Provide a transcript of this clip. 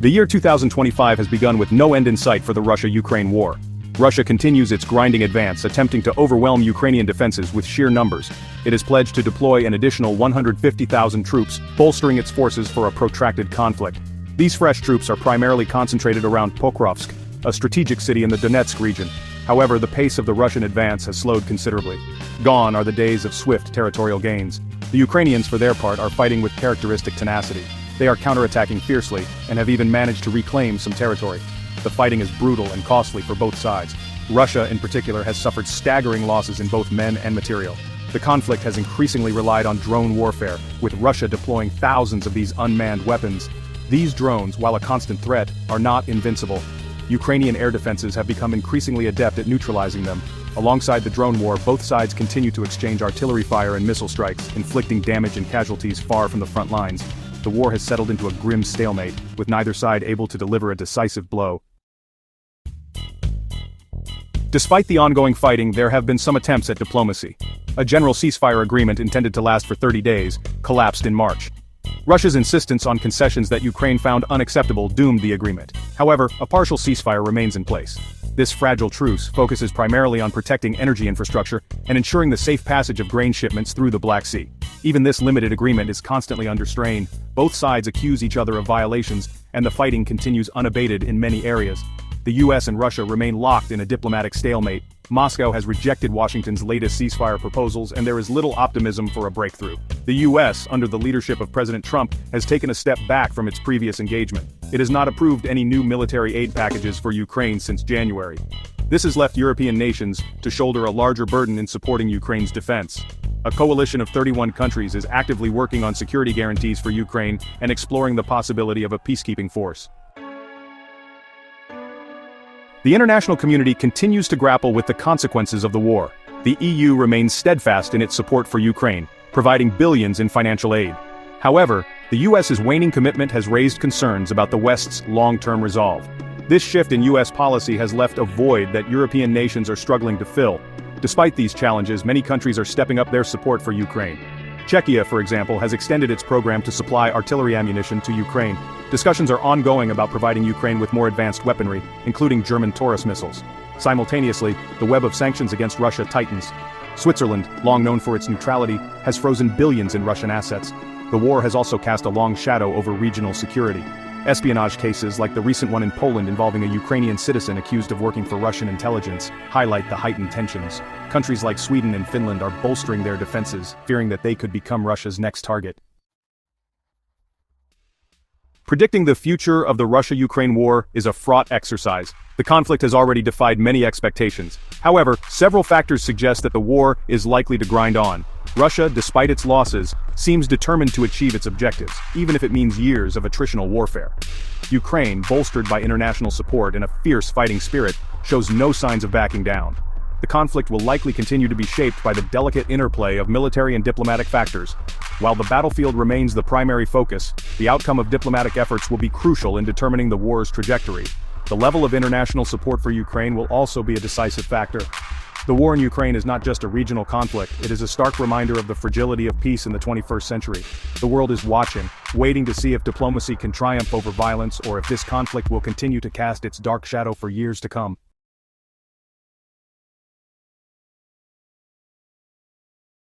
The year 2025 has begun with no end in sight for the Russia-Ukraine war. Russia continues its grinding advance, attempting to overwhelm Ukrainian defenses with sheer numbers. It has pledged to deploy an additional 150,000 troops, bolstering its forces for a protracted conflict. These fresh troops are primarily concentrated around Pokrovsk, a strategic city in the Donetsk region. However, the pace of the Russian advance has slowed considerably. Gone are the days of swift territorial gains. The Ukrainians, for their part, are fighting with characteristic tenacity. They are counterattacking fiercely, and have even managed to reclaim some territory. The fighting is brutal and costly for both sides. Russia, in particular, has suffered staggering losses in both men and material. The conflict has increasingly relied on drone warfare, with Russia deploying thousands of these unmanned weapons. These drones, while a constant threat, are not invincible. Ukrainian air defenses have become increasingly adept at neutralizing them. Alongside the drone war, both sides continue to exchange artillery fire and missile strikes, inflicting damage and casualties far from the front lines. The war has settled into a grim stalemate, with neither side able to deliver a decisive blow. Despite the ongoing fighting, there have been some attempts at diplomacy. A general ceasefire agreement intended to last for 30 days collapsed in March. Russia's insistence on concessions that Ukraine found unacceptable doomed the agreement. However, a partial ceasefire remains in place. This fragile truce focuses primarily on protecting energy infrastructure and ensuring the safe passage of grain shipments through the Black Sea. Even this limited agreement is constantly under strain. Both sides accuse each other of violations, and the fighting continues unabated in many areas. The US and Russia remain locked in a diplomatic stalemate. Moscow has rejected Washington's latest ceasefire proposals, and there is little optimism for a breakthrough. The US, under the leadership of President Trump, has taken a step back from its previous engagement. It has not approved any new military aid packages for Ukraine since January. This has left European nations to shoulder a larger burden in supporting Ukraine's defense. A coalition of 31 countries is actively working on security guarantees for Ukraine and exploring the possibility of a peacekeeping force. The international community continues to grapple with the consequences of the war. The EU remains steadfast in its support for Ukraine, providing billions in financial aid. However, the US's waning commitment has raised concerns about the West's long-term resolve. This shift in US policy has left a void that European nations are struggling to fill. Despite these challenges, many countries are stepping up their support for Ukraine. Czechia, for example, has extended its program to supply artillery ammunition to Ukraine. Discussions are ongoing about providing Ukraine with more advanced weaponry, including German Taurus missiles. Simultaneously, the web of sanctions against Russia tightens. Switzerland, long known for its neutrality, has frozen billions in Russian assets. The war has also cast a long shadow over regional security. Espionage cases like the recent one in Poland involving a Ukrainian citizen accused of working for Russian intelligence highlight the heightened tensions. Countries like Sweden and Finland are bolstering their defenses, fearing that they could become Russia's next target. Predicting the future of the Russia-Ukraine war is a fraught exercise. The conflict has already defied many expectations. However, several factors suggest that the war is likely to grind on. Russia, despite its losses, seems determined to achieve its objectives, even if it means years of attritional warfare. Ukraine, bolstered by international support and a fierce fighting spirit, shows no signs of backing down. The conflict will likely continue to be shaped by the delicate interplay of military and diplomatic factors. While the battlefield remains the primary focus, the outcome of diplomatic efforts will be crucial in determining the war's trajectory. The level of international support for Ukraine will also be a decisive factor. The war in Ukraine is not just a regional conflict, it is a stark reminder of the fragility of peace in the 21st century. The world is watching, waiting to see if diplomacy can triumph over violence or if this conflict will continue to cast its dark shadow for years to come.